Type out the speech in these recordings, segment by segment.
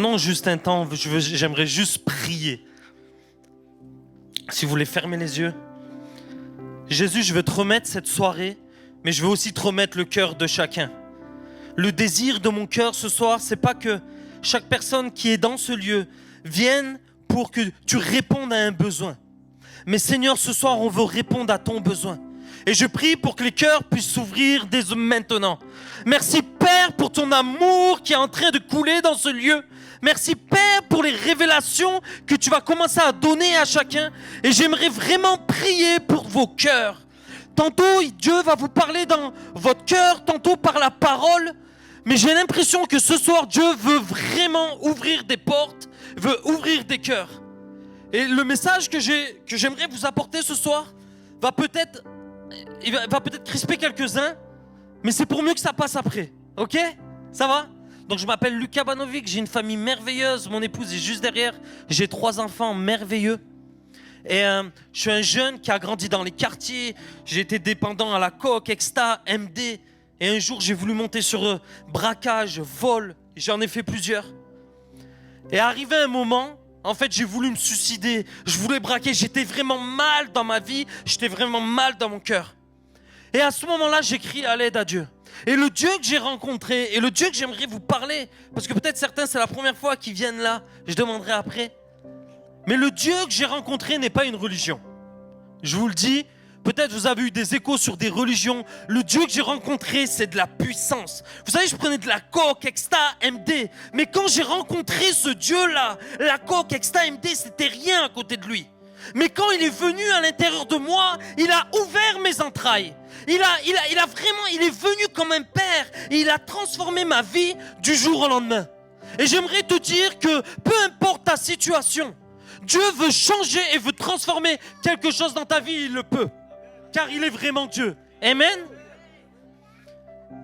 Prenons juste un temps, j'aimerais juste prier. Si vous voulez fermer les yeux. Jésus, je veux te remettre cette soirée, mais je veux aussi te remettre le cœur de chacun. Le désir de mon cœur ce soir, c'est pas que chaque personne qui est dans ce lieu vienne pour que tu répondes à un besoin. Mais Seigneur, ce soir, on veut répondre à ton besoin. Et je prie pour que les cœurs puissent s'ouvrir dès maintenant. Merci Père pour ton amour qui est en train de couler dans ce lieu. Merci Père pour les révélations que tu vas commencer à donner à chacun. Et j'aimerais vraiment prier pour vos cœurs. Tantôt Dieu va vous parler dans votre cœur, tantôt par la parole. Mais j'ai l'impression que ce soir Dieu veut vraiment ouvrir des portes, veut ouvrir des cœurs. Et le message que j'aimerais vous apporter ce soir va peut-être crisper quelques-uns, mais c'est pour mieux que ça passe après. Ok? Ça va? Donc je m'appelle Lucas Banovic, j'ai une famille merveilleuse, mon épouse est juste derrière, j'ai 3 enfants merveilleux. Et je suis un jeune qui a grandi dans les quartiers, j'ai été dépendant à la coke, exta, MD. Et un jour j'ai voulu monter sur braquage, vol, j'en ai fait plusieurs. Et arrivé un moment, en fait j'ai voulu me suicider, je voulais braquer, j'étais vraiment mal dans ma vie, j'étais vraiment mal dans mon cœur. Et à ce moment-là j'ai crié à l'aide à Dieu. Et le Dieu que j'ai rencontré, et le Dieu que j'aimerais vous parler, parce que peut-être certains c'est la première fois qu'ils viennent là, je demanderai après. Mais le Dieu que j'ai rencontré n'est pas une religion. Je vous le dis, peut-être vous avez eu des échos sur des religions. Le Dieu que j'ai rencontré, c'est de la puissance. Vous savez, je prenais de la coke, exta, MD. Mais quand j'ai rencontré ce Dieu-là, la coke, exta, MD, c'était rien à côté de lui. Mais quand il est venu à l'intérieur de moi, il a ouvert mes entrailles. Il est venu comme un père et il a transformé ma vie du jour au lendemain. Et j'aimerais te dire que peu importe ta situation, Dieu veut changer et veut transformer quelque chose dans ta vie, il le peut. Car il est vraiment Dieu. Amen.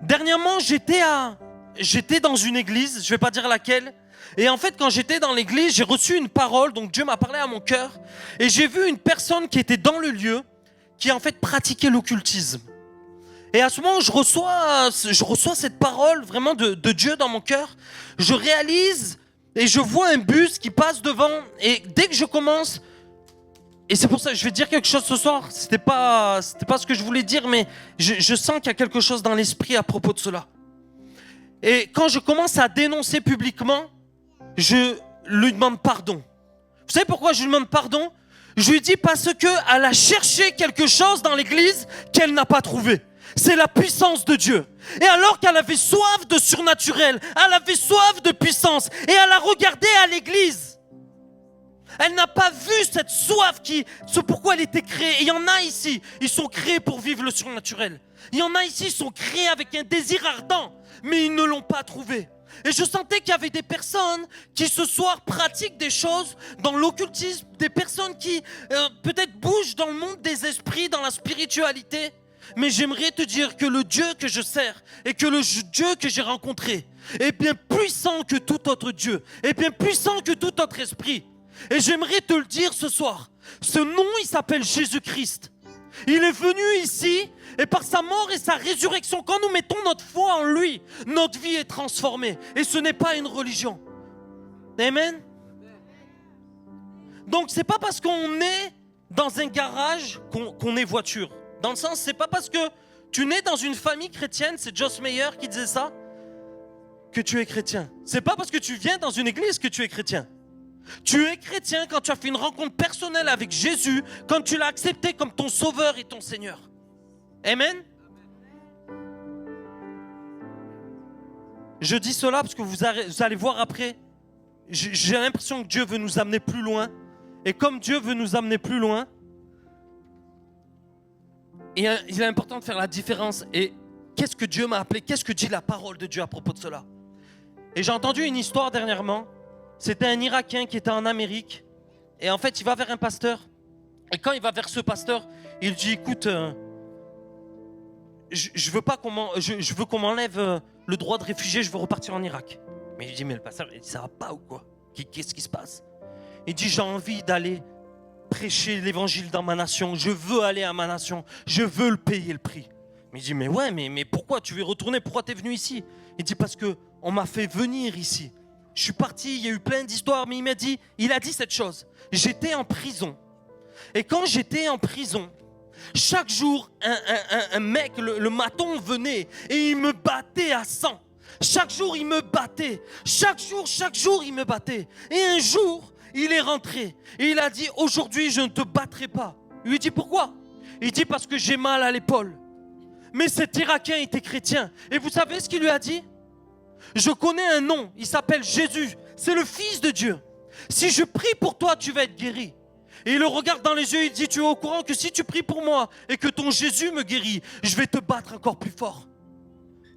Dernièrement, j'étais dans une église, je ne vais pas dire laquelle. Et en fait, quand j'étais dans l'église, j'ai reçu une parole, donc Dieu m'a parlé à mon cœur. Et j'ai vu une personne qui était dans le lieu, qui en fait pratiquait l'occultisme. Et à ce moment, je reçois cette parole vraiment de Dieu dans mon cœur. Je réalise et je vois un bus qui passe devant. Et dès que je commence, et c'est pour ça que je vais dire quelque chose ce soir. C'était pas ce que je voulais dire, mais je sens qu'il y a quelque chose dans l'esprit à propos de cela. Et quand je commence à dénoncer publiquement, je lui demande pardon. Vous savez pourquoi je lui demande pardon? Je lui dis parce qu'elle a cherché quelque chose dans l'église qu'elle n'a pas trouvé. C'est la puissance de Dieu. Et alors qu'elle avait soif de surnaturel, elle avait soif de puissance, et elle a regardé à l'église. Elle n'a pas vu cette soif ce pourquoi elle était créée. Et il y en a ici, ils sont créés pour vivre le surnaturel. Il y en a ici, ils sont créés avec un désir ardent, mais ils ne l'ont pas trouvé. Et je sentais qu'il y avait des personnes qui ce soir pratiquent des choses dans l'occultisme, des personnes qui peut-être bougent dans le monde des esprits, dans la spiritualité. Mais j'aimerais te dire que le Dieu que je sers et que le Dieu que j'ai rencontré est bien puissant que tout autre Dieu, est bien puissant que tout autre esprit. Et j'aimerais te le dire ce soir, ce nom il s'appelle Jésus-Christ. Il est venu ici et par sa mort et sa résurrection, quand nous mettons notre foi en lui, notre vie est transformée. Et ce n'est pas une religion. Amen. Donc c'est pas parce qu'on est dans un garage qu'on est voiture. Dans le sens, c'est pas parce que tu nais dans une famille chrétienne, c'est Joss Meyer qui disait ça, que tu es chrétien. C'est pas parce que tu viens dans une église que tu es chrétien. Tu es chrétien quand tu as fait une rencontre personnelle avec Jésus, quand tu l'as accepté comme ton sauveur et ton Seigneur. Amen. Je dis cela parce que vous allez voir après, j'ai l'impression que Dieu veut nous amener plus loin. Et comme Dieu veut nous amener plus loin, il est important de faire la différence. Et qu'est-ce que Dieu m'a appelé? Qu'est-ce que dit la parole de Dieu à propos de cela? Et j'ai entendu une histoire dernièrement. C'était un Irakien qui était en Amérique. Et en fait, il va vers un pasteur. Et quand il va vers ce pasteur, il dit, écoute, je veux qu'on m'enlève le droit de réfugié, je veux repartir en Irak. Mais il dit, mais le pasteur, ça va pas ou quoi? Qu'est-ce qui se passe? Il dit, j'ai envie d'aller prêcher l'évangile dans ma nation. Je veux aller à ma nation. Je veux le payer le prix. Mais il dit, mais ouais, mais pourquoi tu veux retourner? Pourquoi tu es venu ici? Il dit, parce qu'on m'a fait venir ici. Je suis parti, il y a eu plein d'histoires, mais il a dit cette chose. J'étais en prison. Et quand j'étais en prison, chaque jour, un mec, le maton venait et il me battait à 100. Chaque jour, il me battait. Chaque jour, il me battait. Et un jour, il est rentré et il a dit, aujourd'hui, je ne te battrai pas. Il lui dit, pourquoi? Il dit, parce que j'ai mal à l'épaule. Mais cet Irakien était chrétien. Et vous savez ce qu'il lui a dit? Je connais un nom, il s'appelle Jésus. C'est le Fils de Dieu. Si je prie pour toi, tu vas être guéri. Et il le regarde dans les yeux, il dit, tu es au courant que si tu pries pour moi et que ton Jésus me guérit, je vais te battre encore plus fort.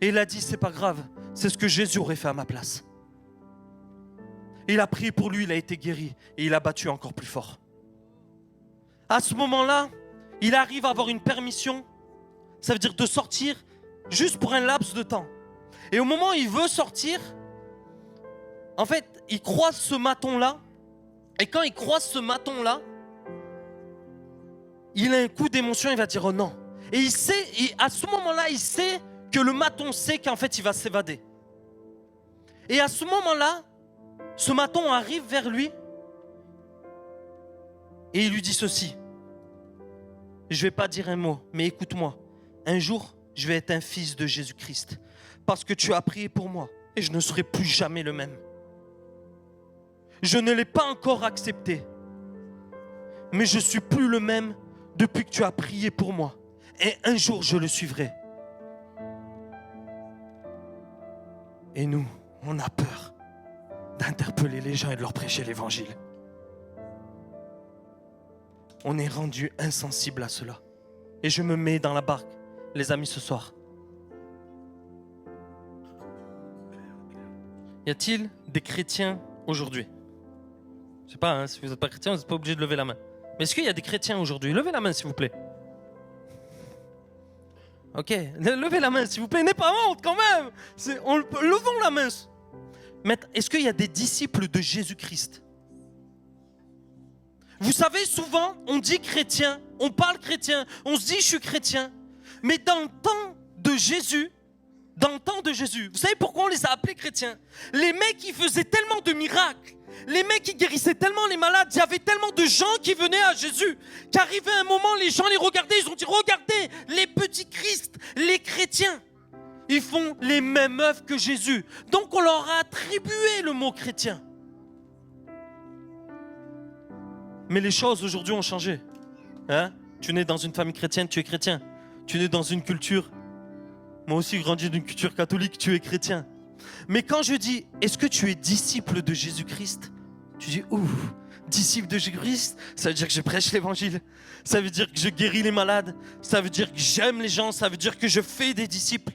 Et il a dit, c'est pas grave, c'est ce que Jésus aurait fait à ma place. Et il a prié pour lui, il a été guéri et il a battu encore plus fort. À ce moment-là, il arrive à avoir une permission, ça veut dire de sortir juste pour un laps de temps. Et au moment où il veut sortir, en fait, il croise ce maton-là. Et quand il croise ce maton-là, il a un coup d'émotion, il va dire oh non. Et il sait, à ce moment-là, il sait que le maton sait qu'en fait, il va s'évader. Et à ce moment-là, ce maton arrive vers lui et il lui dit ceci. Je ne vais pas dire un mot, mais écoute-moi. Un jour, je vais être un fils de Jésus-Christ parce que tu as prié pour moi et je ne serai plus jamais le même. Je ne l'ai pas encore accepté, mais je ne suis plus le même depuis que tu as prié pour moi. Et un jour, je le suivrai. Et nous, on a peur d'interpeller les gens et de leur prêcher l'évangile. On est rendu insensible à cela. Et je me mets dans la barque, les amis, ce soir. Y a-t-il des chrétiens aujourd'hui? Je ne sais pas, si vous n'êtes pas chrétien, vous n'êtes pas obligé de lever la main. Mais est-ce qu'il y a des chrétiens aujourd'hui? Levez la main, s'il vous plaît. Ok, levez la main, s'il vous plaît. N'ayez pas honte, quand même. Levons la main. Mais est-ce qu'il y a des disciples de Jésus-Christ? Vous savez, souvent, on dit chrétien, on parle chrétien, on se dit je suis chrétien. Mais dans le temps de Jésus, vous savez pourquoi on les a appelés chrétiens? Les mecs, qui faisaient tellement de miracles. Les mecs qui guérissaient tellement les malades, il y avait tellement de gens qui venaient à Jésus, qu'arrivait un moment, les gens les regardaient, ils ont dit, regardez, les petits Christ, les chrétiens, ils font les mêmes œuvres que Jésus. Donc on leur a attribué le mot chrétien. Mais les choses aujourd'hui ont changé. Hein? Tu nais dans une famille chrétienne, tu es chrétien. Tu nais dans une culture, moi aussi grandi dans une culture catholique, tu es chrétien. Mais quand je dis, est-ce que tu es disciple de Jésus-Christ? Tu dis, disciple de Jésus-Christ, ça veut dire que je prêche l'évangile. Ça veut dire que je guéris les malades. Ça veut dire que j'aime les gens. Ça veut dire que je fais des disciples.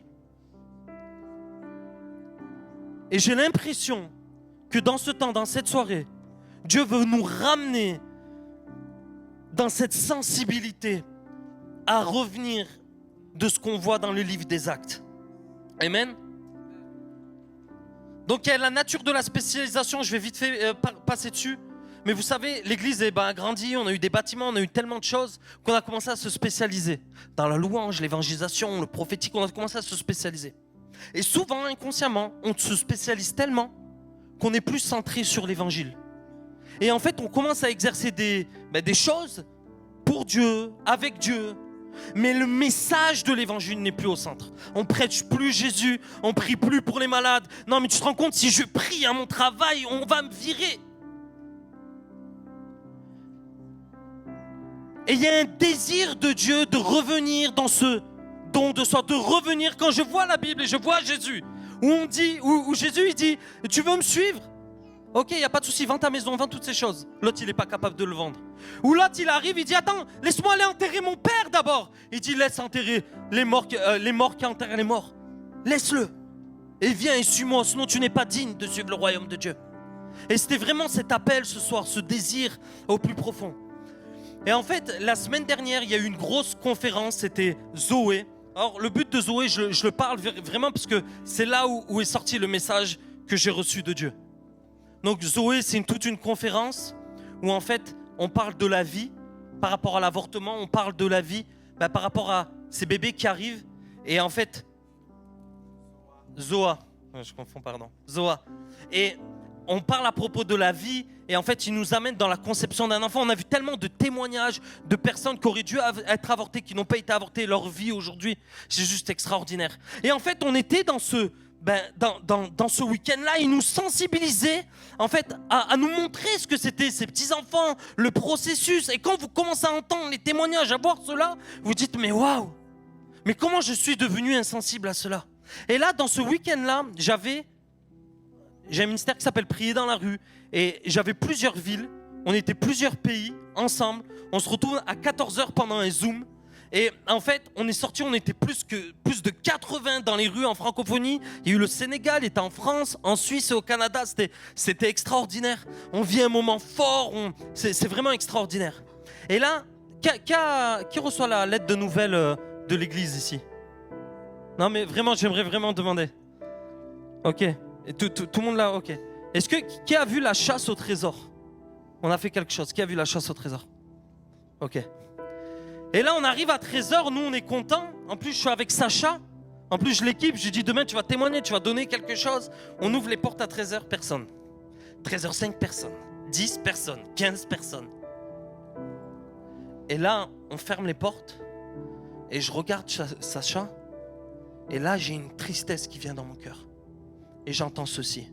Et j'ai l'impression que dans ce temps, dans cette soirée, Dieu veut nous ramener dans cette sensibilité à revenir de ce qu'on voit dans le livre des Actes. Amen. Donc il y a la nature de la spécialisation, je vais vite fait passer dessus. Mais vous savez, l'église a grandi, on a eu des bâtiments, on a eu tellement de choses qu'on a commencé à se spécialiser. Dans la louange, l'évangélisation, le prophétique, on a commencé à se spécialiser. Et souvent, inconsciemment, on se spécialise tellement qu'on est plus centré sur l'évangile. Et en fait, on commence à exercer des choses pour Dieu, avec Dieu. Mais le message de l'évangile n'est plus au centre. On prêche plus Jésus, on prie plus pour les malades. Non, mais tu te rends compte, si je prie à mon travail, on va me virer. Et il y a un désir de Dieu de revenir dans ce don de soi, de revenir quand je vois la Bible et je vois Jésus, où Jésus il dit, tu veux me suivre? Ok, il n'y a pas de souci, vends ta maison, vends toutes ces choses. L'autre, il n'est pas capable de le vendre. Ou l'autre, il arrive, il dit, attends, laisse-moi aller enterrer mon père d'abord. Il dit, laisse enterrer les morts qui enterrent les morts. Laisse-le. Et viens et suis-moi, sinon tu n'es pas digne de suivre le royaume de Dieu. Et c'était vraiment cet appel ce soir, ce désir au plus profond. Et en fait, la semaine dernière, il y a eu une grosse conférence, c'était Zoé. Alors, le but de Zoé, je le parle vraiment parce que c'est là où est sorti le message que j'ai reçu de Dieu. Donc Zoé, c'est toute une conférence où en fait, on parle de la vie par rapport à l'avortement, on parle de la vie par rapport à ces bébés qui arrivent. Et en fait, Zoa, je confonds, pardon, Zoa. Et on parle à propos de la vie et en fait, il nous amène dans la conception d'un enfant. On a vu tellement de témoignages de personnes qui auraient dû être avortées, qui n'ont pas été avortées, leur vie aujourd'hui. C'est juste extraordinaire. Et en fait, on était dans ce week-end-là, il nous sensibilisait en fait à nous montrer ce que c'était ces petits-enfants, le processus. Et quand vous commencez à entendre les témoignages, à voir cela, vous dites mais waouh, mais comment je suis devenu insensible à cela? Et là, dans ce week-end-là, j'ai un ministère qui s'appelle Prier dans la rue et j'avais plusieurs villes, on était plusieurs pays ensemble, on se retrouve à 14h pendant un Zoom. Et en fait, on est sortis, on était plus de 80 dans les rues en francophonie. Il y a eu le Sénégal, il était en France, en Suisse et au Canada. C'était extraordinaire. On vit un moment fort, c'est vraiment extraordinaire. Et là, qui reçoit la lettre de nouvelles de l'église ici? Non mais vraiment, j'aimerais vraiment demander. Ok, et tout le monde là, ok. Qui a vu la chasse au trésor? On a fait quelque chose, qui a vu la chasse au trésor? Ok. Et là, on arrive à 13h, nous on est contents. En plus, je suis avec Sacha. En plus, je l'équipe. Je lui dis demain, tu vas témoigner, tu vas donner quelque chose. On ouvre les portes à 13h, personne. 13h05, personne. 10 personnes, 15 personnes. Et là, on ferme les portes. Et je regarde Sacha. Et là, j'ai une tristesse qui vient dans mon cœur. Et j'entends ceci.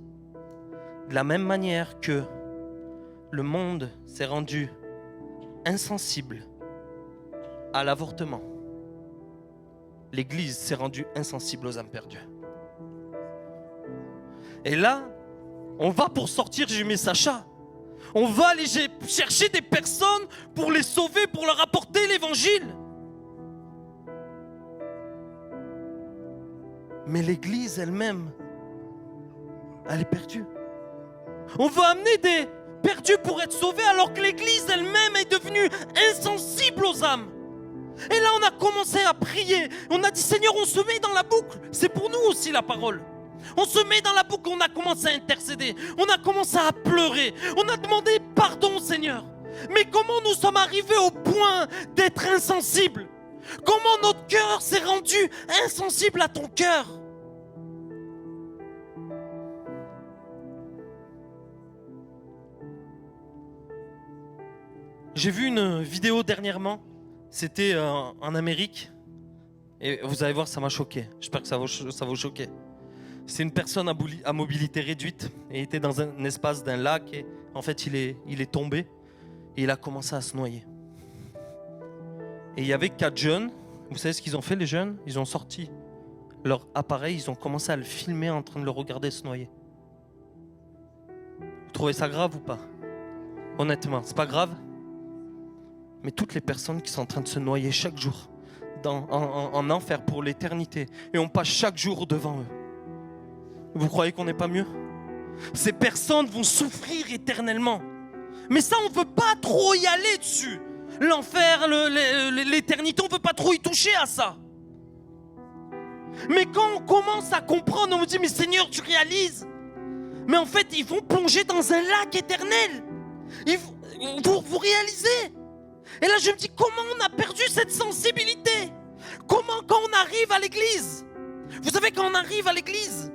De la même manière que le monde s'est rendu insensible à l'avortement, l'Église s'est rendue insensible aux âmes perdues. Et là, on va pour sortir, j'ai mis Sacha. On va aller chercher des personnes pour les sauver, pour leur apporter l'évangile. Mais l'Église elle-même, elle est perdue. On veut amener des perdus pour être sauvés alors que l'Église elle-même est devenue insensible aux âmes. Et là, on a commencé à prier. On a dit, Seigneur, on se met dans la boucle. C'est pour nous aussi la parole. On se met dans la boucle, on a commencé à intercéder. On a commencé à pleurer. On a demandé pardon, Seigneur. Mais comment nous sommes arrivés au point d'être insensibles? Comment notre cœur s'est rendu insensible à ton cœur? J'ai vu une vidéo dernièrement. C'était en Amérique. Et vous allez voir, ça m'a choqué. J'espère que ça va vous choquer. C'est une personne à mobilité réduite. Et il était dans un espace d'un lac. Et en fait, il est tombé. Et il a commencé à se noyer. Et il y avait 4 jeunes. Vous savez ce qu'ils ont fait, les jeunes? Ils ont sorti leur appareil. Ils ont commencé à le filmer en train de le regarder se noyer. Vous trouvez ça grave ou pas? Honnêtement, c'est pas grave? Mais toutes les personnes qui sont en train de se noyer chaque jour en enfer pour l'éternité, et on passe chaque jour devant eux. Vous croyez qu'on n'est pas mieux? Ces personnes vont souffrir éternellement. Mais ça, on ne veut pas trop y aller dessus. L'enfer, l'éternité, on ne veut pas trop y toucher à ça. Mais quand on commence à comprendre, on me dit, mais Seigneur, tu réalises? Mais en fait, ils vont plonger dans un lac éternel. Vous réalisez? Et là, je me dis, comment on a perdu cette sensibilité? Comment, quand on arrive à l'église, vous savez, quand on arrive à l'église,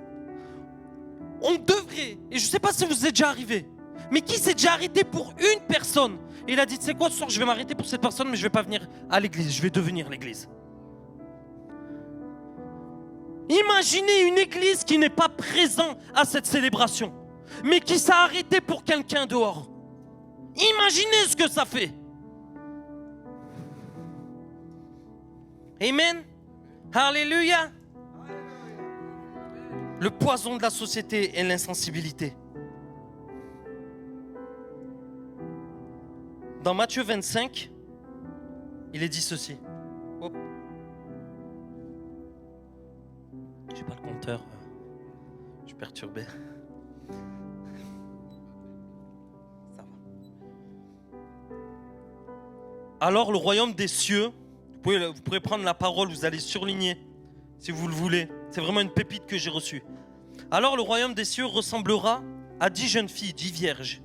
on devrait, et je ne sais pas si vous êtes déjà arrivé, mais qui s'est déjà arrêté pour une personne? Et il a dit, tu sais quoi, ce soir, je vais m'arrêter pour cette personne, mais je ne vais pas venir à l'église, je vais devenir l'église. Imaginez une église qui n'est pas présente à cette célébration, mais qui s'est arrêtée pour quelqu'un dehors. Imaginez ce que ça fait. Amen. Alléluia. Le poison de la société est l'insensibilité. Dans Matthieu 25, il est dit ceci. Hop. J'ai pas le compteur. Je suis perturbé. Ça va. Alors le royaume des cieux, vous pourrez prendre la parole, vous allez surligner si vous le voulez. C'est vraiment une pépite que j'ai reçue. Alors le royaume des cieux ressemblera à 10 jeunes filles, 10 vierges,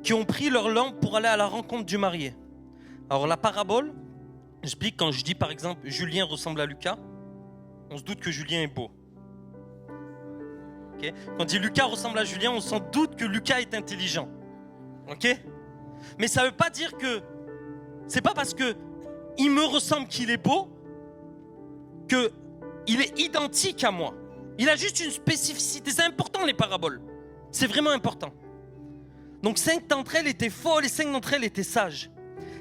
qui ont pris leur lampe pour aller à la rencontre du marié. Alors la parabole explique, quand je dis par exemple Julien ressemble à Lucas, on se doute que Julien est beau. ok? Quand on dit Lucas ressemble à Julien, on s'en doute que Lucas est intelligent. Ok? Mais ça ne veut pas dire que... C'est pas parce que il me ressemble qu'il est beau qu'il est identique à moi. Il a juste une spécificité. C'est important les paraboles. C'est vraiment important. Donc 5 d'entre elles étaient folles et 5 d'entre elles étaient sages.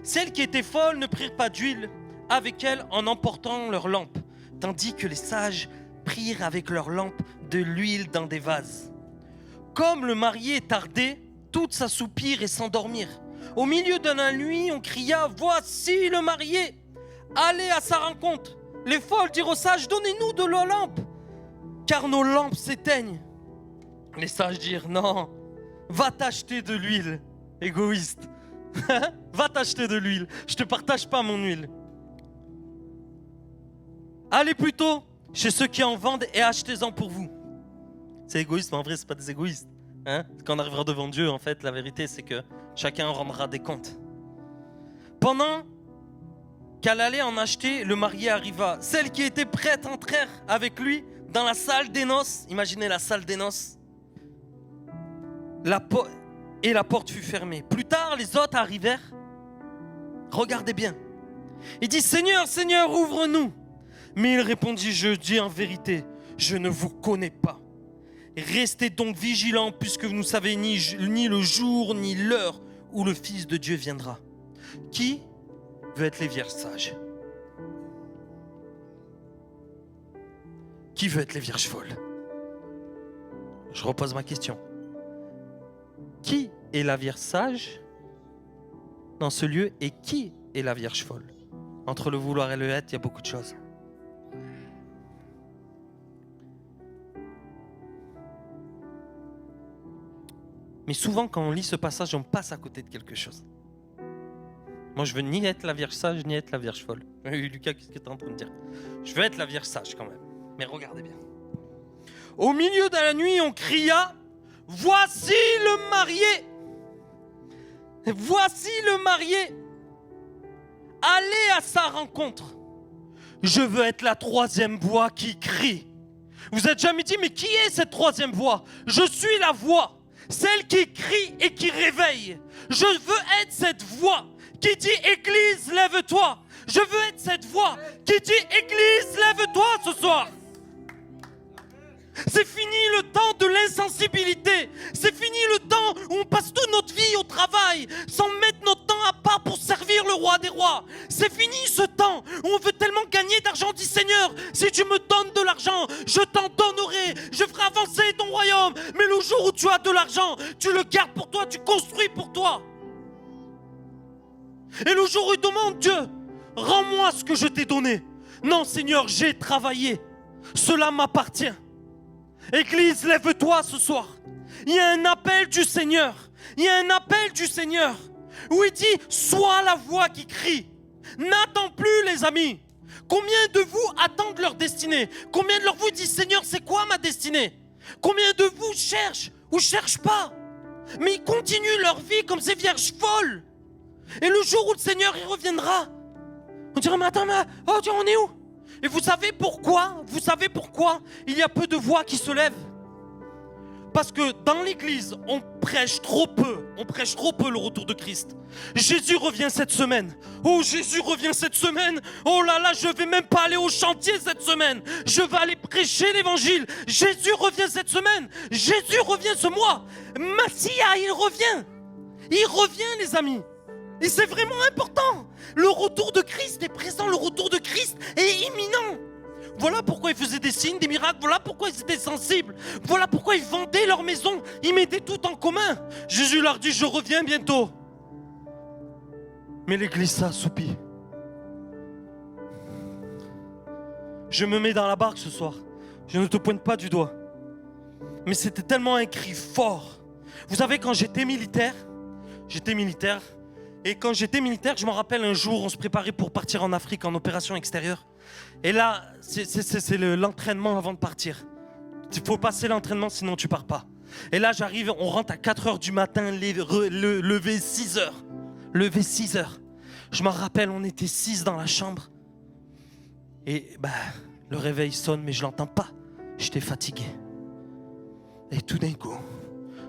Celles qui étaient folles ne prirent pas d'huile avec elles en emportant leur lampe, tandis que les sages prirent avec leur lampe de l'huile dans des vases. Comme le marié tardait, toutes s'assoupirent et s'endormirent. Au milieu de la nuit, on cria « Voici le marié ! Allez à sa rencontre !» Les folles dirent aux sages « Donnez-nous de la lampe, car nos lampes s'éteignent. » Les sages dirent « Non, va t'acheter de l'huile, égoïste. Va t'acheter de l'huile, je ne te partage pas mon huile. Allez plutôt chez ceux qui en vendent et achetez-en pour vous. » C'est égoïste, mais en vrai, ce n'est pas des égoïstes. Quand on arrivera devant Dieu, en fait, la vérité, c'est que chacun rendra des comptes. Pendant qu'elle allait en acheter, le marié arriva. Celles qui étaient prêtes entrèrent avec lui dans la salle des noces. Imaginez la salle des noces. Et la porte fut fermée. Plus tard, les autres arrivèrent. Regardez bien. Il dit « Seigneur, Seigneur, ouvre-nous » Mais il répondit « Je dis en vérité, je ne vous connais pas. Restez donc vigilants puisque vous ne savez ni le jour ni l'heure où le Fils de Dieu viendra. » Qui veut être les vierges sages? Qui veut être les vierges folles? Je repose ma question. Qui est la vierge sage dans ce lieu et qui est la vierge folle? Entre le vouloir et le être, il y a beaucoup de choses. Mais souvent, quand on lit ce passage, on passe à côté de quelque chose. Moi, je veux ni être la vierge sage, ni être la vierge folle. Lucas, qu'est-ce que tu es en train de dire? Je veux être la vierge sage quand même. Mais regardez bien. Au milieu de la nuit, on cria « Voici le marié ! Voici le marié ! Allez à sa rencontre !» Je veux être la troisième voix qui crie. Vous êtes jamais dit, mais qui est cette troisième voix? Je suis la voix, celle qui crie et qui réveille. Je veux être cette voix qui dit « Église, lève-toi ». Je veux être cette voix qui dit « Église, lève-toi ce soir ». C'est fini le temps de l'insensibilité. C'est fini le temps où on passe toute notre vie au travail sans mettre notre temps à part pour servir le roi des rois. C'est fini ce temps où on veut tellement gagner d'argent. On dit Seigneur, si tu me donnes de l'argent, je t'en donnerai. Je ferai avancer ton royaume. Mais le jour où tu as de l'argent, tu le gardes pour toi, tu construis pour toi. Et le jour où il demande Dieu, rends-moi ce que je t'ai donné. Non Seigneur, j'ai travaillé. Cela m'appartient. Église, lève-toi ce soir. Il y a un appel du Seigneur. Il y a un appel du Seigneur où il dit, sois la voix qui crie. N'attends plus les amis. Combien de vous attendent leur destinée? Combien de vous disent, Seigneur, c'est quoi ma destinée? Combien de vous cherchent ou cherchent pas? Mais ils continuent leur vie comme ces vierges folles. Et le jour où le Seigneur y reviendra, on dira, mais attends, oh Dieu, on est où? Et vous savez pourquoi? Vous savez pourquoi il y a peu de voix qui se lèvent? Parce que dans l'église, on prêche trop peu le retour de Christ. Jésus revient cette semaine. Oh, Jésus revient cette semaine. Oh là là, je vais même pas aller au chantier cette semaine. Je vais aller prêcher l'évangile. Jésus revient cette semaine. Jésus revient ce mois. Messia, il revient. Il revient, les amis. Et c'est vraiment important. Le retour de Christ est présent. Le retour de Christ est imminent. Voilà pourquoi ils faisaient des signes, des miracles. Voilà pourquoi ils étaient sensibles. Voilà pourquoi ils vendaient leur maison. Ils mettaient tout en commun. Jésus leur dit, je reviens bientôt. Mais l'église s'assoupit. Je me mets dans la barque ce soir. Je ne te pointe pas du doigt. Mais c'était tellement un cri fort. Vous savez, quand j'étais militaire. Et quand j'étais militaire, je me rappelle un jour, on se préparait pour partir en Afrique en opération extérieure. Et là, c'est l'entraînement avant de partir. Il faut passer l'entraînement, sinon tu pars pas. Et là, j'arrive, on rentre à 4h du matin, lever 6h. Lever 6h. Je me rappelle, on était 6 dans la chambre. Et le réveil sonne, mais je l'entends pas. J'étais fatigué. Et tout d'un coup,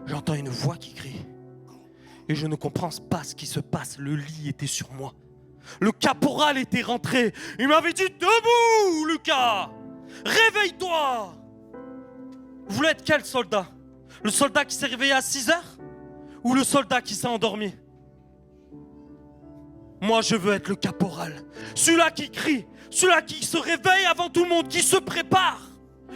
j'entends une voix qui crie. Et je ne comprends pas ce qui se passe. Le lit était sur moi. Le caporal était rentré. Il m'avait dit, debout, Lucas. Réveille-toi. Vous voulez être quel soldat? Le soldat qui s'est réveillé à 6 heures? Ou le soldat qui s'est endormi? Moi, je veux être le caporal. Celui-là qui crie. Celui-là qui se réveille avant tout le monde, qui se prépare.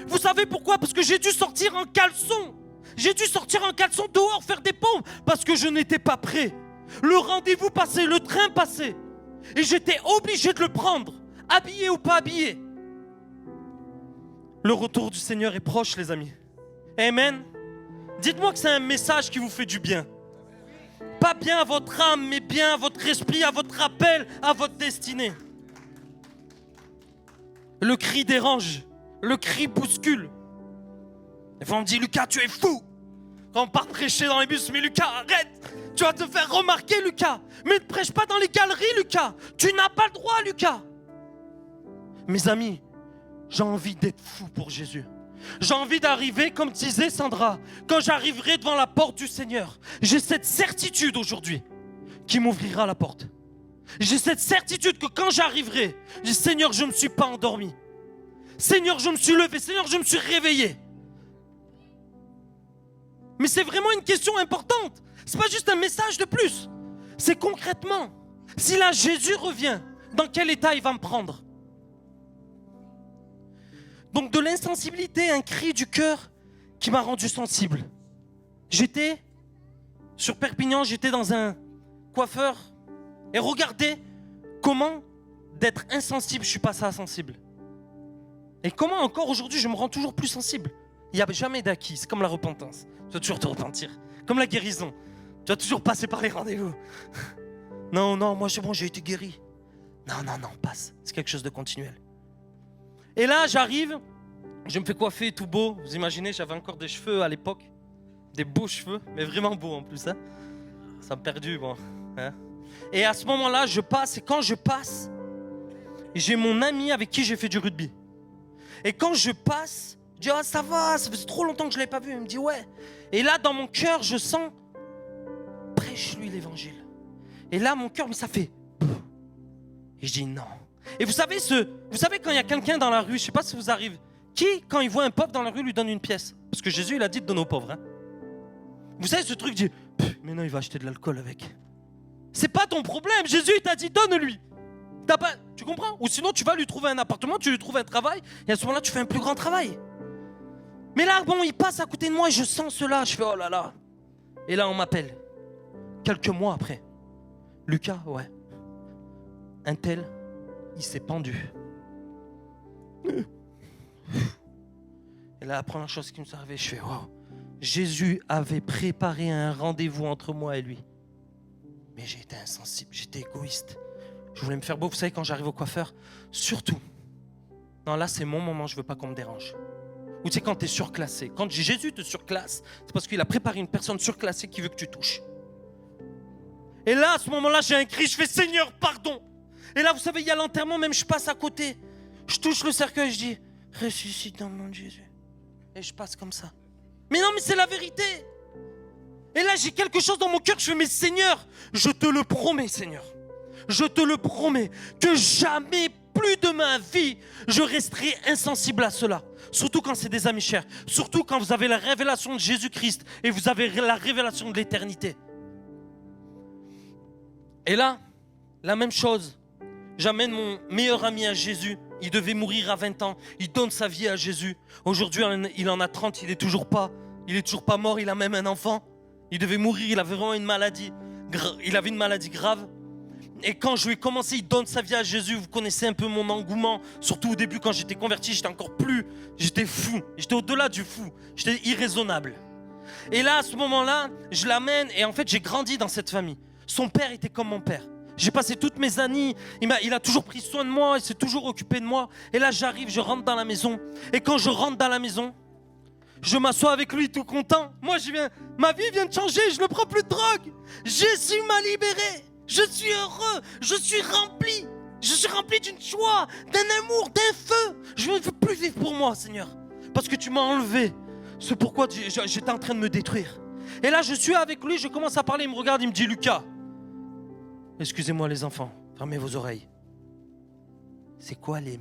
Vous savez pourquoi? Parce que j'ai dû sortir en caleçon. J'ai dû sortir en caleçon dehors faire des pompes parce que je n'étais pas prêt. Le rendez-vous passait, le train passait. Et j'étais obligé de le prendre, habillé ou pas habillé. Le retour du Seigneur est proche, les amis. Amen. Dites-moi que c'est un message qui vous fait du bien. Pas bien à votre âme, mais bien à votre esprit, à votre appel, à votre destinée. Le cri dérange, le cri bouscule. Des fois on me dit, Lucas, tu es fou. Quand on part prêcher dans les bus, mais Lucas, arrête. Tu vas te faire remarquer, Lucas. Mais ne prêche pas dans les galeries, Lucas. Tu n'as pas le droit, Lucas. Mes amis, j'ai envie d'être fou pour Jésus. J'ai envie d'arriver, comme disait Sandra, quand j'arriverai devant la porte du Seigneur. J'ai cette certitude aujourd'hui qui m'ouvrira la porte. J'ai cette certitude que quand j'arriverai, je dis, Seigneur, je ne me suis pas endormi. Seigneur, je me suis levé. Seigneur, je me suis réveillé. Mais c'est vraiment une question importante. C'est pas juste un message de plus. C'est concrètement, si là Jésus revient, dans quel état il va me prendre? Donc de l'insensibilité, un cri du cœur qui m'a rendu sensible. J'étais sur Perpignan, j'étais dans un coiffeur et regardez comment d'être insensible, je suis passé à sensible. Et comment encore aujourd'hui je me rends toujours plus sensible. Il n'y a jamais d'acquis, c'est comme la repentance. Tu vas toujours te repentir. Comme la guérison, tu vas toujours passer par les rendez-vous. Non, moi c'est bon, j'ai été guéri. Non, passe, c'est quelque chose de continuel. Et là, j'arrive, je me fais coiffer tout beau. Vous imaginez, j'avais encore des cheveux à l'époque. Des beaux cheveux, mais vraiment beaux en plus. Hein. Ça m'a perdu, bon. Hein. Et à ce moment-là, je passe. Et quand je passe, j'ai mon ami avec qui j'ai fait du rugby. Et quand je passe, je dis, ah ça va, ça faisait trop longtemps que je ne l'avais pas vu. Il me dit, ouais. Et là, dans mon cœur, je sens, prêche-lui l'évangile. Et là, mon cœur, mais ça fait... Et je dis, non. Et vous savez quand il y a quelqu'un dans la rue, je ne sais pas si vous arrivez, qui, quand il voit un pauvre dans la rue, lui donne une pièce? Parce que Jésus, il a dit de donner aux pauvres. Hein. Vous savez, ce truc dit, mais non, il va acheter de l'alcool avec. C'est pas ton problème. Jésus, il t'a dit, donne-lui. Tu comprends? Ou sinon, tu vas lui trouver un appartement, tu lui trouves un travail, et à ce moment-là, tu fais un plus grand travail. Mais là, bon, il passe à côté de moi et je sens cela. Je fais, oh là là. Et là, on m'appelle. Quelques mois après. Lucas, ouais. Un tel, il s'est pendu. Et là, la première chose qui me s'est arrivée, je fais, wow. Jésus avait préparé un rendez-vous entre moi et lui. Mais j'ai été insensible, j'étais égoïste. Je voulais me faire beau, vous savez, quand j'arrive au coiffeur, surtout. Non, là, c'est mon moment, je ne veux pas qu'on me dérange. Ou tu sais, quand tu es surclassé. Quand Jésus te surclasse, c'est parce qu'il a préparé une personne surclassée qui veut que tu touches. Et là, à ce moment-là, j'ai un cri, je fais, Seigneur, pardon. Et là, vous savez, il y a l'enterrement, même je passe à côté. Je touche le cercueil, je dis, ressuscite dans le nom de Jésus. Et je passe comme ça. Mais non, mais c'est la vérité. Et là, j'ai quelque chose dans mon cœur, je fais, mais Seigneur, je te le promets, Seigneur. Je te le promets, que jamais plus de ma vie, je resterai insensible à cela. Surtout quand c'est des amis chers. Surtout quand vous avez la révélation de Jésus-Christ et vous avez la révélation de l'éternité. Et là, la même chose. J'amène mon meilleur ami à Jésus. Il devait mourir à 20 ans. Il donne sa vie à Jésus. Aujourd'hui, il en a 30. Il est toujours pas mort. Il a même un enfant. Il devait mourir. Il avait vraiment une maladie. Il avait une maladie grave. Et quand je lui ai commencé, il donne sa vie à Jésus. Vous connaissez un peu mon engouement. Surtout au début, quand j'étais converti, j'étais fou. J'étais au-delà du fou. J'étais irraisonnable. Et là, à ce moment-là, je l'amène. Et en fait, j'ai grandi dans cette famille. Son père était comme mon père. J'ai passé toutes mes années. Il a toujours pris soin de moi. Il s'est toujours occupé de moi. Et là, j'arrive, je rentre dans la maison. Et quand je rentre dans la maison, je m'assois avec lui tout content. Moi, ma vie vient de changer. Je ne prends plus de drogue. Jésus m'a libéré. Je suis heureux, je suis rempli d'une joie, d'un amour, d'un feu. Je ne veux plus vivre pour moi, Seigneur, parce que tu m'as enlevé ce pourquoi j'étais en train de me détruire. Et là, je suis avec lui, je commence à parler, il me regarde, il me dit, Lucas, excusez-moi les enfants, fermez vos oreilles. C'est quoi les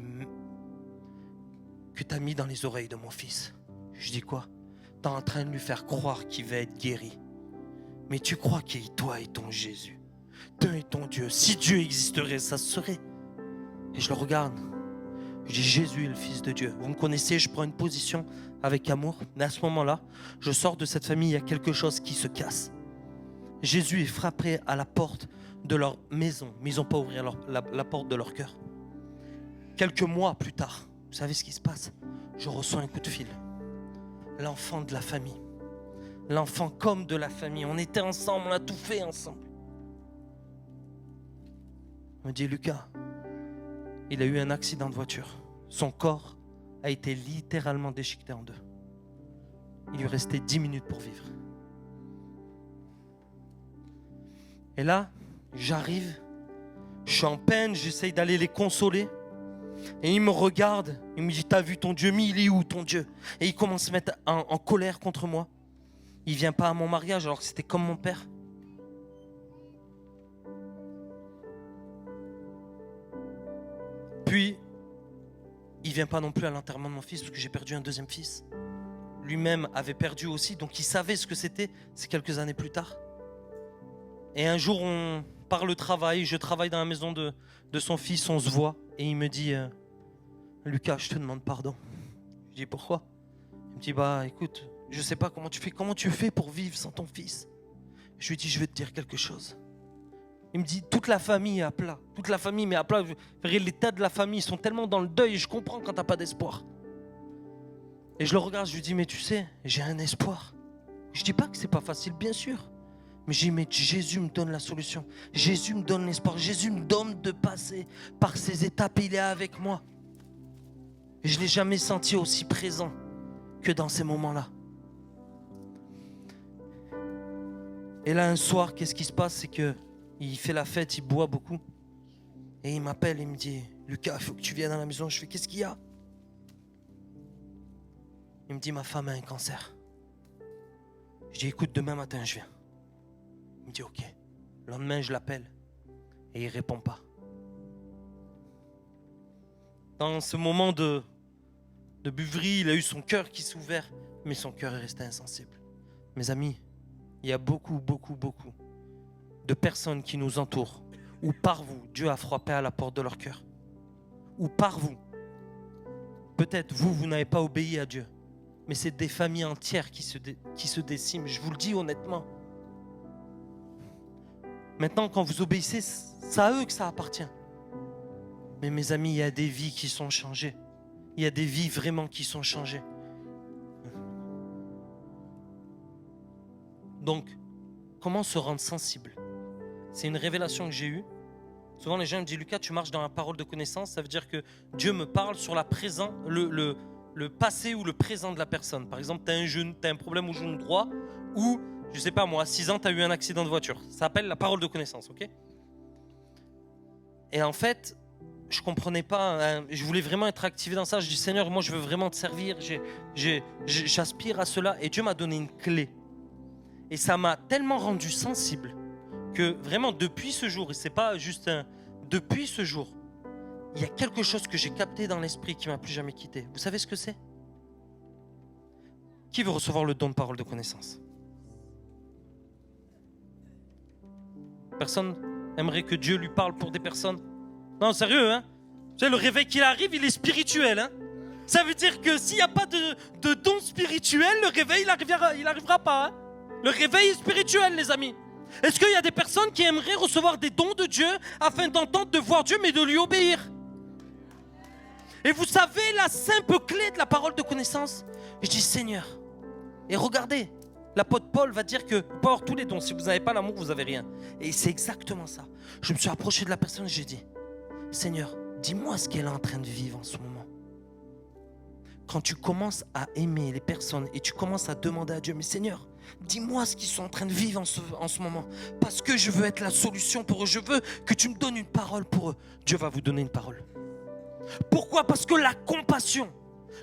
que tu as mis dans les oreilles de mon fils? Je dis quoi? Tu es en train de lui faire croire qu'il va être guéri. Mais tu crois que toi et ton Jésus, toi et ton Dieu, si Dieu existerait, ça se serait. Et je le regarde. Je dis, Jésus est le Fils de Dieu. Vous me connaissez, je prends une position avec amour. Mais à ce moment-là, je sors de cette famille, il y a quelque chose qui se casse. Jésus est frappé à la porte de leur maison, mais ils n'ont pas ouvert la porte de leur cœur. Quelques mois plus tard, vous savez ce qui se passe? Je reçois un coup de fil. L'enfant de la famille. L'enfant comme de la famille. On était ensemble, on a tout fait ensemble. On me dit, Lucas, il a eu un accident de voiture. Son corps a été littéralement déchiqueté en deux. Il lui restait 10 minutes pour vivre. Et là, j'arrive, je suis en peine, j'essaye d'aller les consoler. Et il me regarde, il me dit, t'as vu ton Dieu, mais il est où ton Dieu? Et il commence à se mettre en colère contre moi. Il ne vient pas à mon mariage alors que c'était comme mon père. Puis, il ne vient pas non plus à l'enterrement de mon fils parce que j'ai perdu un deuxième fils. Lui-même avait perdu aussi, donc il savait ce que c'était. C'est quelques années plus tard. Et un jour, par le travail, je travaille dans la maison de son fils, on se voit. Et il me dit, Lucas, je te demande pardon. Je dis, pourquoi? Il me dit, écoute, je ne sais pas comment tu fais pour vivre sans ton fils. Je lui dis, je vais te dire quelque chose. Il me dit, toute la famille est à plat. Toute la famille est à plat. L'état de la famille, ils sont tellement dans le deuil. Je comprends quand tu n'as pas d'espoir. Et je le regarde, je lui dis, mais tu sais, j'ai un espoir. Je ne dis pas que ce n'est pas facile, bien sûr. Mais je dis, mais Jésus me donne la solution. Jésus me donne l'espoir. Jésus me donne de passer par ces étapes et il est avec moi. Et je ne l'ai jamais senti aussi présent que dans ces moments-là. Et là, un soir, qu'est-ce qui se passe? C'est qu'il fait la fête, il boit beaucoup. Et il m'appelle, il me dit, Lucas, il faut que tu viennes à la maison. Je fais, qu'est-ce qu'il y a? Il me dit, ma femme a un cancer. Je dis, écoute, demain matin, je viens. Il me dit, ok. Le lendemain, je l'appelle. Et il ne répond pas. Dans ce moment de buverie, il a eu son cœur qui s'est ouvert, mais son cœur est resté insensible. Mes amis, il y a beaucoup de personnes qui nous entourent, où par vous, Dieu a frappé à la porte de leur cœur. Ou par vous, peut-être vous n'avez pas obéi à Dieu, mais c'est des familles entières qui se déciment, je vous le dis honnêtement. Maintenant, quand vous obéissez, c'est à eux que ça appartient. Mais mes amis, il y a des vies qui sont changées. Il y a des vies vraiment qui sont changées. Donc, comment se rendre sensible? C'est une révélation que j'ai eue. Souvent, les gens me disent, Lucas, tu marches dans la parole de connaissance. Ça veut dire que Dieu me parle sur le passé ou le présent de la personne. Par exemple, tu as un problème au genou droit ou, je ne sais pas moi, à 6 ans, tu as eu un accident de voiture. Ça s'appelle la parole de connaissance, ok? Et en fait, je ne comprenais pas, je voulais vraiment être activé dans ça. Je dis, Seigneur, moi, je veux vraiment te servir. J'aspire à cela. Et Dieu m'a donné une clé. Et ça m'a tellement rendu sensible que vraiment, depuis ce jour, et ce n'est pas juste depuis ce jour, il y a quelque chose que j'ai capté dans l'esprit qui ne m'a plus jamais quitté. Vous savez ce que c'est? Qui veut recevoir le don de parole de connaissance? Personne aimerait que Dieu lui parle pour des personnes? Non, sérieux, hein? Tu sais, le réveil qui arrive, il est spirituel, hein? Ça veut dire que s'il n'y a pas de don spirituel, le réveil, il n'arrivera pas, hein? Le réveil est spirituel, les amis. Est-ce qu'il y a des personnes qui aimeraient recevoir des dons de Dieu afin d'entendre, de voir Dieu, mais de lui obéir? Et vous savez la simple clé de la parole de connaissance? Je dis, Seigneur, et regardez, l'apôtre Paul va dire que pour avoir tous les dons, si vous n'avez pas l'amour, vous n'avez rien. Et c'est exactement ça. Je me suis approché de la personne et j'ai dit, Seigneur, dis-moi ce qu'elle est en train de vivre en ce moment. Quand tu commences à aimer les personnes et tu commences à demander à Dieu, mais Seigneur, dis-moi ce qu'ils sont en train de vivre en ce moment. Parce que je veux être la solution pour eux. Je veux que tu me donnes une parole pour eux. Dieu va vous donner une parole. Pourquoi? Parce que la compassion,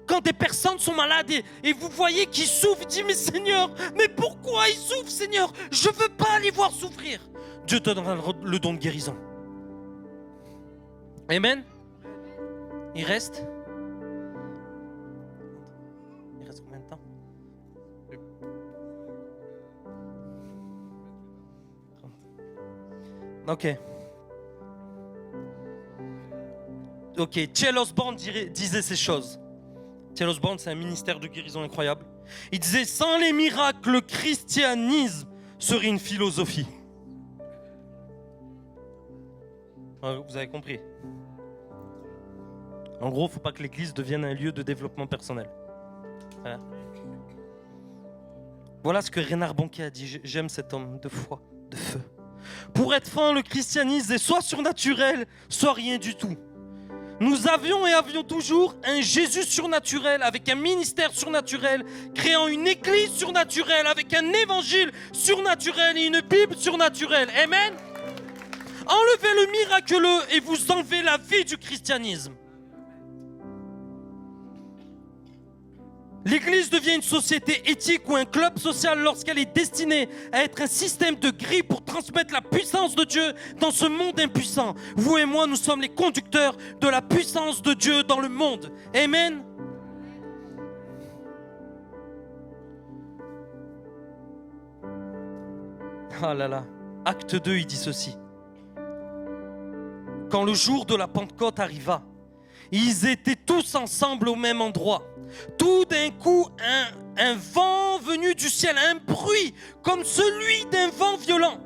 Quand des personnes sont malades et vous voyez qu'ils souffrent, dites mais Seigneur, mais pourquoi ils souffrent Seigneur? Je ne veux pas les voir souffrir. Dieu te donnera le don de guérison. Amen. Il reste combien de temps? Ok, Tchel Osborne disait ces choses. Tchel Osborne, c'est un ministère de guérison incroyable. Il disait, sans les miracles, le christianisme serait une philosophie. Vous avez compris. En gros, il ne faut pas que l'église devienne un lieu de développement personnel. Voilà ce que Reinhard Bonnke a dit. J'aime cet homme de foi, de feu. Pour être franc, le christianisme est soit surnaturel, soit rien du tout. Nous avions et avions toujours un Jésus surnaturel avec un ministère surnaturel, créant une église surnaturelle avec un évangile surnaturel et une Bible surnaturelle. Amen. Enlevez le miraculeux et vous enlevez la vie du christianisme. L'église devient une société éthique ou un club social lorsqu'elle est destinée à être un système de grille pour transmettre la puissance de Dieu dans ce monde impuissant. Vous et moi, nous sommes les conducteurs de la puissance de Dieu dans le monde. Amen. Ah là là. Acte 2, il dit ceci. Quand le jour de la Pentecôte arriva, ils étaient tous ensemble au même endroit. Tout d'un coup, un vent venu du ciel, un bruit comme celui d'un vent violent,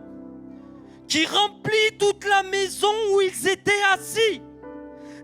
qui remplit toute la maison où ils étaient assis.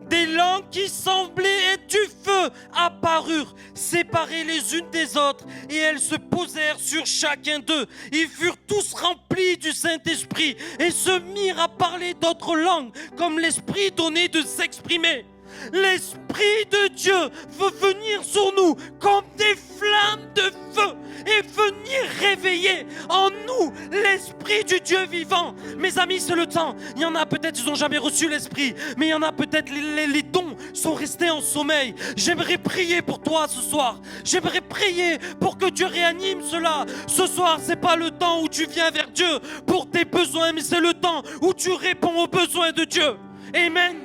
Des langues qui semblaient être du feu apparurent, séparées les unes des autres, et elles se posèrent sur chacun d'eux. Ils furent tous remplis du Saint-Esprit et se mirent à parler d'autres langues, comme l'Esprit donnait de s'exprimer. L'Esprit de Dieu veut venir sur nous comme des flammes de feu et venir réveiller en nous l'Esprit du Dieu vivant. Mes amis, c'est le temps. Il y en a peut-être, ils n'ont jamais reçu l'Esprit, mais il y en a peut-être, les dons sont restés en sommeil. J'aimerais prier pour toi ce soir. J'aimerais prier pour que Dieu réanime cela. Ce soir, ce n'est pas le temps où tu viens vers Dieu pour tes besoins, mais c'est le temps où tu réponds aux besoins de Dieu. Amen.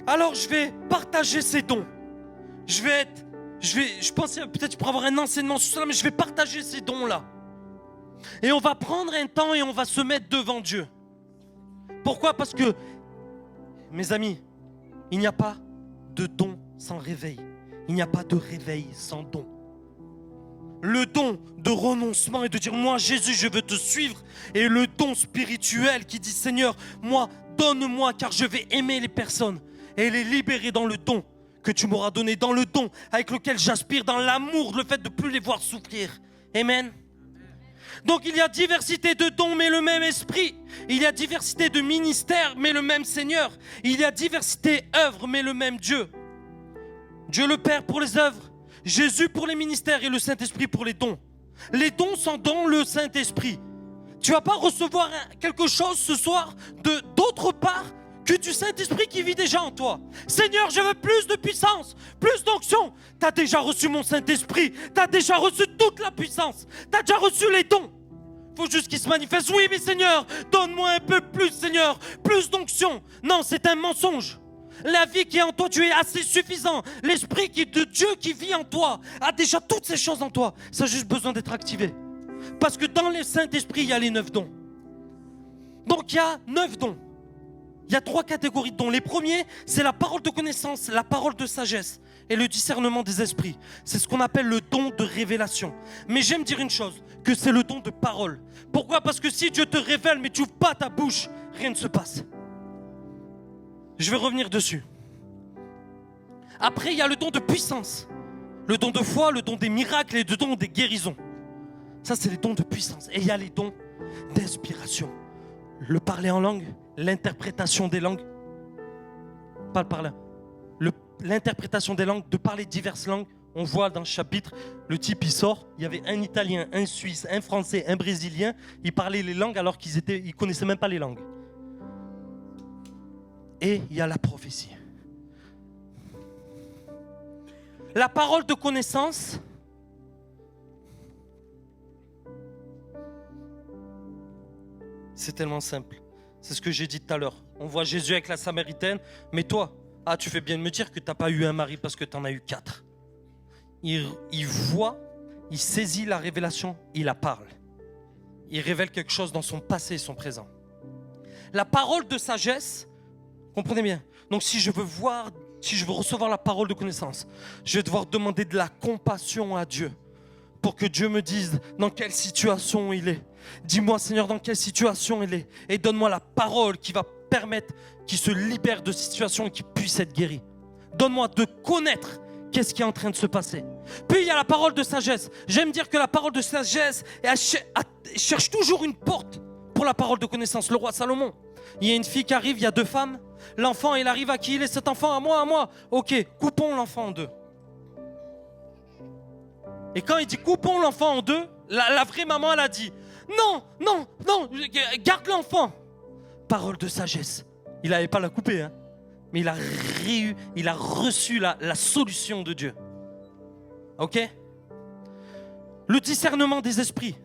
Alors je vais partager ces dons. Je pensais peut-être pour avoir un enseignement sur cela, mais je vais partager ces dons-là. Et on va prendre un temps et on va se mettre devant Dieu. Pourquoi? Parce que, mes amis, il n'y a pas de don sans réveil. Il n'y a pas de réveil sans don. Le don de renoncement et de dire, moi Jésus, je veux te suivre. Et le don spirituel qui dit, Seigneur, moi, donne-moi car je vais aimer les personnes. Et les libérer dans le don que tu m'auras donné, dans le don avec lequel j'aspire, dans l'amour, le fait de ne plus les voir souffrir. Amen. Donc il y a diversité de dons, mais le même esprit. Il y a diversité de ministères, mais le même Seigneur. Il y a diversité d'œuvres, mais le même Dieu. Dieu le Père pour les œuvres, Jésus pour les ministères et le Saint-Esprit pour les dons. Les dons sont dans le Saint-Esprit. Tu ne vas pas recevoir quelque chose ce soir d'autre part que du Saint-Esprit qui vit déjà en toi. Seigneur, je veux plus de puissance, plus d'onction. Tu as déjà reçu mon Saint-Esprit. Tu as déjà reçu toute la puissance. Tu as déjà reçu les dons. Il faut juste qu'il se manifeste. Oui, mais Seigneur, donne-moi un peu plus, Seigneur. Plus d'onction. Non, c'est un mensonge. La vie qui est en toi, tu es assez suffisant. L'Esprit de Dieu qui vit en toi a déjà toutes ces choses en toi. Ça a juste besoin d'être activé. Parce que dans le Saint-Esprit, il y a les 9 dons. Donc il y a 9 dons. Il y a 3 catégories de dons. Les premiers, c'est la parole de connaissance, la parole de sagesse et le discernement des esprits. C'est ce qu'on appelle le don de révélation. Mais j'aime dire une chose, que c'est le don de parole. Pourquoi? Parce que si Dieu te révèle, mais tu n'ouvres pas ta bouche, rien ne se passe. Je vais revenir dessus. Après, il y a le don de puissance. Le don de foi, le don des miracles et le don des guérisons. Ça, c'est les dons de puissance. Et il y a les dons d'inspiration. Le parler en langue, l'interprétation des langues. Parle par là. L'interprétation des langues, de parler diverses langues. On voit dans le chapitre, le type il sort, il y avait un Italien, un Suisse, un Français, un Brésilien. Ils parlaient les langues alors qu'ils ne connaissaient même pas les langues. Et il y a la prophétie. La parole de connaissance, c'est tellement simple. C'est ce que j'ai dit tout à l'heure. On voit Jésus avec la Samaritaine, mais toi, tu fais bien de me dire que tu n'as pas eu un mari parce que tu en as eu 4. Il voit, il saisit la révélation, il la parle. Il révèle quelque chose dans son passé et son présent. La parole de sagesse, comprenez bien. Donc si je veux recevoir la parole de connaissance, je vais devoir demander de la compassion à Dieu pour que Dieu me dise dans quelle situation il est. Dis-moi Seigneur dans quelle situation il est et donne-moi la parole qui va permettre qu'il se libère de situation et qu'il puisse être guéri. Donne-moi de connaître qu'est-ce qui est en train de se passer. Puis il y a la parole de sagesse. J'aime dire que la parole de sagesse elle cherche toujours une porte pour la parole de connaissance. Le roi Salomon, il y a une fille qui arrive, il y a 2 femmes. L'enfant, il arrive à qui il est cet enfant? À moi. Ok, coupons l'enfant en 2. Et quand il dit coupons l'enfant en 2, la vraie maman, elle a dit non, garde l'enfant. Parole de sagesse. Il n'avait pas la couper, hein. Mais il a reçu la solution de Dieu. Ok? Le discernement des esprits.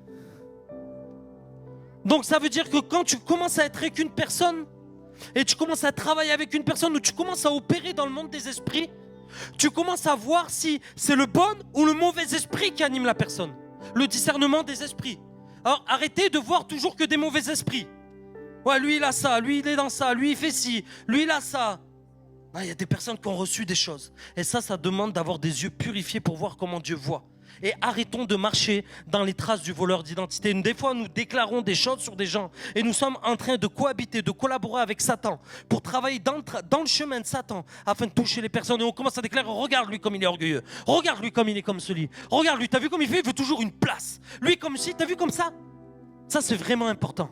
Donc ça veut dire que quand tu commences à être avec une personne et tu commences à travailler avec une personne ou tu commences à opérer dans le monde des esprits, tu commences à voir si c'est le bon ou le mauvais esprit qui anime la personne. Le discernement des esprits. Alors arrêtez de voir toujours que des mauvais esprits. Ouais, lui il a ça, lui il est dans ça, lui il fait ci, lui il a ça. Il y a des personnes qui ont reçu des choses. Et ça demande d'avoir des yeux purifiés pour voir comment Dieu voit. Et arrêtons de marcher dans les traces du voleur d'identité. Des fois, nous déclarons des choses sur des gens. Et nous sommes en train de cohabiter, de collaborer avec Satan pour travailler dans le chemin de Satan afin de toucher les personnes. Et on commence à déclarer, regarde lui comme il est orgueilleux. Regarde lui comme il est comme celui. Regarde lui, t'as vu comme il fait? Il veut toujours une place. Lui comme ci, t'as vu comme ça? Ça, c'est vraiment important.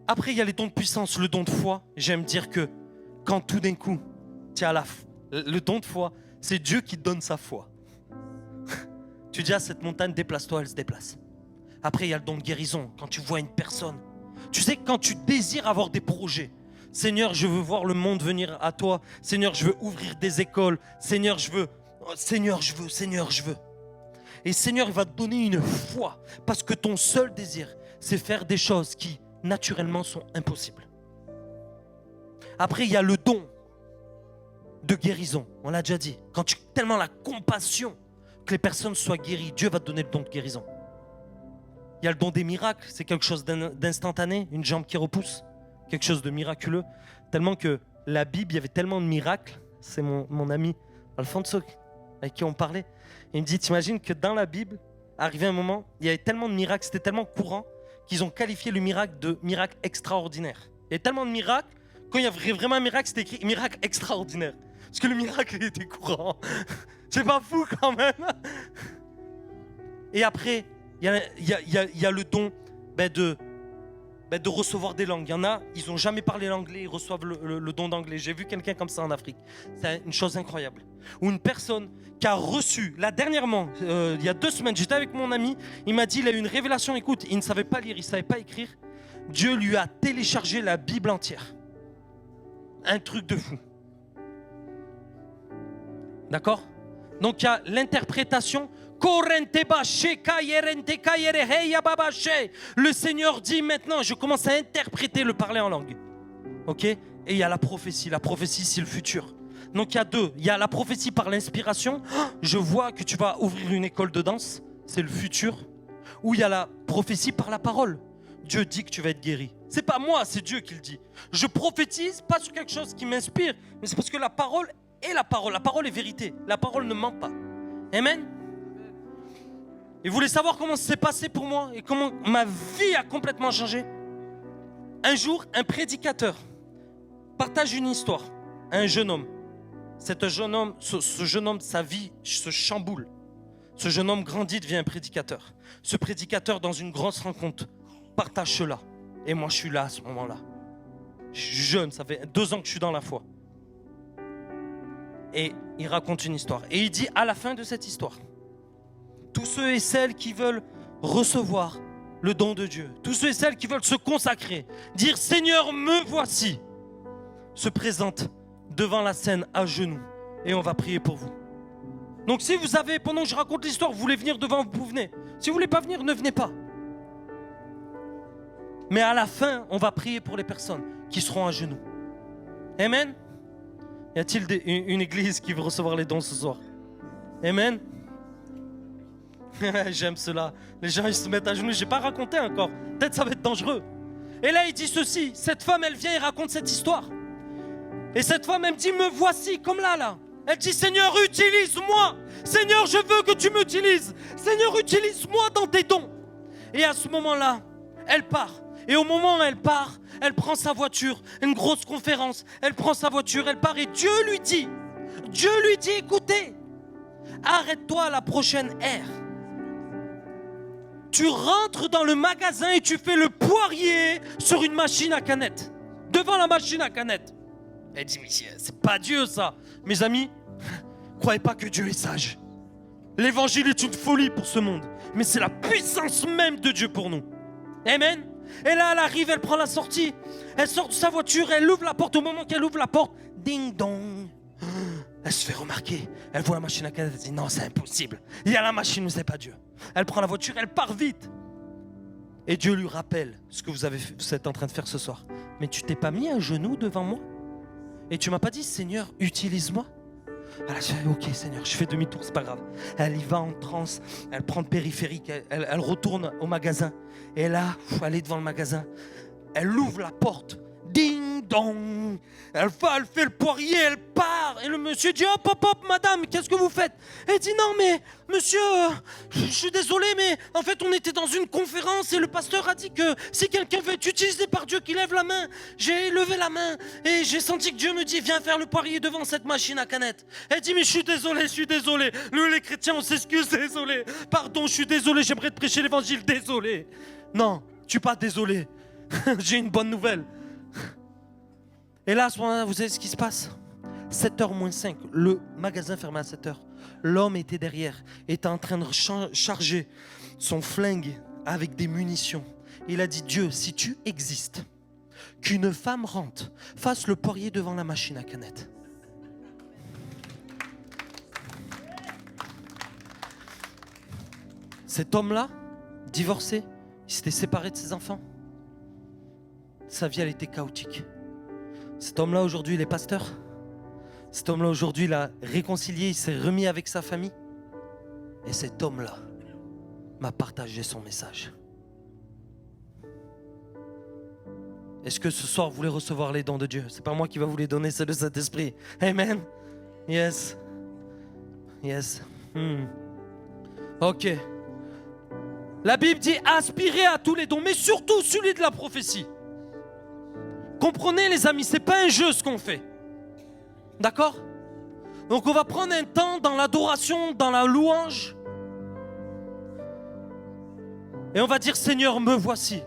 Après, il y a les dons de puissance, le don de foi. J'aime dire que quand tout d'un coup, tu as le don de foi, c'est Dieu qui te donne sa foi. Tu dis à cette montagne, déplace-toi, elle se déplace. Après, il y a le don de guérison. Quand tu vois une personne, tu sais que quand tu désires avoir des projets, Seigneur, je veux voir le monde venir à toi. Seigneur, je veux ouvrir des écoles. Seigneur, je veux. Et Seigneur, il va te donner une foi parce que ton seul désir, c'est faire des choses qui, naturellement, sont impossibles. Après, il y a le don de guérison. On l'a déjà dit. Quand tu as tellement la compassion que les personnes soient guéries, Dieu va te donner le don de guérison. Il y a le don des miracles. C'est quelque chose d'instantané, une jambe qui repousse. Quelque chose de miraculeux. Tellement que la Bible, il y avait tellement de miracles. C'est mon ami Alfonso avec qui on parlait. Il me dit, t'imagines que dans la Bible, arrivé un moment, il y avait tellement de miracles, c'était tellement courant qu'ils ont qualifié le miracle de miracle extraordinaire. Il y a tellement de miracles. Quand il y avait vraiment un miracle, c'était écrit miracle extraordinaire. Parce que le miracle était courant. C'est pas fou quand même. Et après, il y a le don de recevoir des langues. Il y en a, ils n'ont jamais parlé l'anglais, ils reçoivent le don d'anglais. J'ai vu quelqu'un comme ça en Afrique. C'est une chose incroyable. Ou une personne qui a reçu, là dernièrement, il y a 2 semaines, j'étais avec mon ami, il m'a dit, il a eu une révélation, écoute, il ne savait pas lire, il ne savait pas écrire. Dieu lui a téléchargé la Bible entière. Un truc de fou. D'accord? Donc il y a l'interprétation. Le Seigneur dit maintenant, je commence à interpréter le parler en langue. Ok? Et il y a la prophétie. La prophétie, c'est le futur. Donc il y a 2. Il y a la prophétie par l'inspiration. Je vois que tu vas ouvrir une école de danse. C'est le futur. Ou il y a la prophétie par la parole. Dieu dit que tu vas être guéri. C'est pas moi, c'est Dieu qui le dit. Je prophétise pas sur quelque chose qui m'inspire, mais c'est parce que la parole est la parole. La parole est vérité. La parole ne ment pas. Amen. Et vous voulez savoir comment ça s'est passé pour moi et comment ma vie a complètement changé? Un jour, un prédicateur partage une histoire à un jeune homme. Ce jeune homme, sa vie se chamboule. Ce jeune homme grandit, devient un prédicateur. Ce prédicateur, dans une grosse rencontre, partage cela. Et moi, je suis là à ce moment-là. Je suis jeune, ça fait 2 ans que je suis dans la foi. Et il raconte une histoire. Et il dit à la fin de cette histoire, tous ceux et celles qui veulent recevoir le don de Dieu, tous ceux et celles qui veulent se consacrer, dire Seigneur, me voici, se présentent devant la scène à genoux et on va prier pour vous. Donc si vous avez, pendant que je raconte l'histoire, vous voulez venir devant, vous venez. Si vous voulez pas venir, ne venez pas. Mais à la fin, on va prier pour les personnes qui seront à genoux. Amen. Y a-t-il une église qui veut recevoir les dons ce soir? Amen. J'aime cela. Les gens ils se mettent à genoux. J'ai pas raconté encore. Peut-être ça va être dangereux. Et là il dit ceci. Cette femme elle vient et raconte cette histoire. Et cette femme elle me dit me voici comme là. Elle dit Seigneur utilise-moi. Seigneur je veux que tu m'utilises. Seigneur utilise-moi dans tes dons. Et à ce moment-là elle part. Et au moment où elle part, elle prend sa voiture, une grosse conférence, elle prend sa voiture, elle part et Dieu lui dit, écoutez, arrête-toi à la prochaine aire. Tu rentres dans le magasin et tu fais le poirier sur une machine à canettes, devant la machine à canettes. Elle dit, mais c'est pas Dieu ça. Mes amis, croyez pas que Dieu est sage. L'évangile est une folie pour ce monde, mais c'est la puissance même de Dieu pour nous. Amen. Et là, elle arrive, elle prend la sortie. Elle sort de sa voiture, elle ouvre la porte. Au moment qu'elle ouvre la porte, ding dong. Elle se fait remarquer. Elle voit la machine à canettes. Elle dit non, c'est impossible. Il y a la machine, mais c'est pas Dieu. Elle prend la voiture, elle part vite. Et Dieu lui rappelle ce que vous êtes en train de faire ce soir. Mais tu t'es pas mis à genoux devant moi? Et tu m'as pas dit, Seigneur, utilise-moi? Alors je fais, ok Seigneur, je fais demi-tour, c'est pas grave. Elle y va en transe, elle prend le périphérique, elle retourne au magasin. Et là, elle est devant le magasin, elle ouvre la porte, ding dong. Elle fait le poirier, elle part. Et le monsieur dit, hop, madame, qu'est-ce que vous faites? Elle dit, non mais monsieur, je suis désolé, mais en fait on était dans une conférence et le pasteur a dit que si quelqu'un veut être utilisé par Dieu, qu'il lève la main. J'ai levé la main et j'ai senti que Dieu me dit, viens faire le poirier devant cette machine à canettes. Elle dit, mais je suis désolé. Nous les chrétiens on s'excuse, désolé. Pardon, je suis désolé, j'aimerais te prêcher l'évangile, désolé. Non, je suis pas désolé. J'ai une bonne nouvelle. Et là, à ce moment-là, vous savez ce qui se passe? 7h moins 5, le magasin fermé à 7h. L'homme était derrière, était en train de charger son flingue avec des munitions. Il a dit, Dieu, si tu existes, qu'une femme rentre, fasse le poirier devant la machine à canettes. Cet homme-là, divorcé, il s'était séparé de ses enfants. Sa vie, elle était chaotique. Cet homme-là, aujourd'hui, il est pasteur. Cet homme-là, aujourd'hui, il a réconcilié, il s'est remis avec sa famille. Et cet homme-là m'a partagé son message. Est-ce que ce soir, vous voulez recevoir les dons de Dieu? C'est pas moi qui va vous les donner, c'est le Saint-Esprit. Amen. Yes. Ok. La Bible dit aspirez à tous les dons, mais surtout celui de la prophétie. Comprenez les amis, c'est pas un jeu ce qu'on fait. D'accord? Donc on va prendre un temps dans l'adoration, dans la louange. Et on va dire Seigneur, me voici.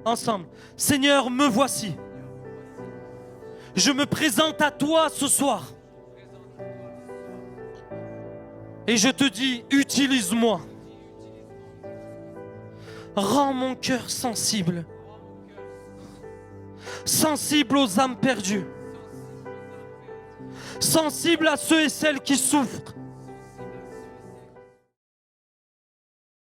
Ensemble. Seigneur, me voici. Je me présente à toi ce soir. Et je te dis, utilise-moi. Rends mon cœur sensible. Sensible aux âmes perdues. Sensible à ceux et celles qui souffrent.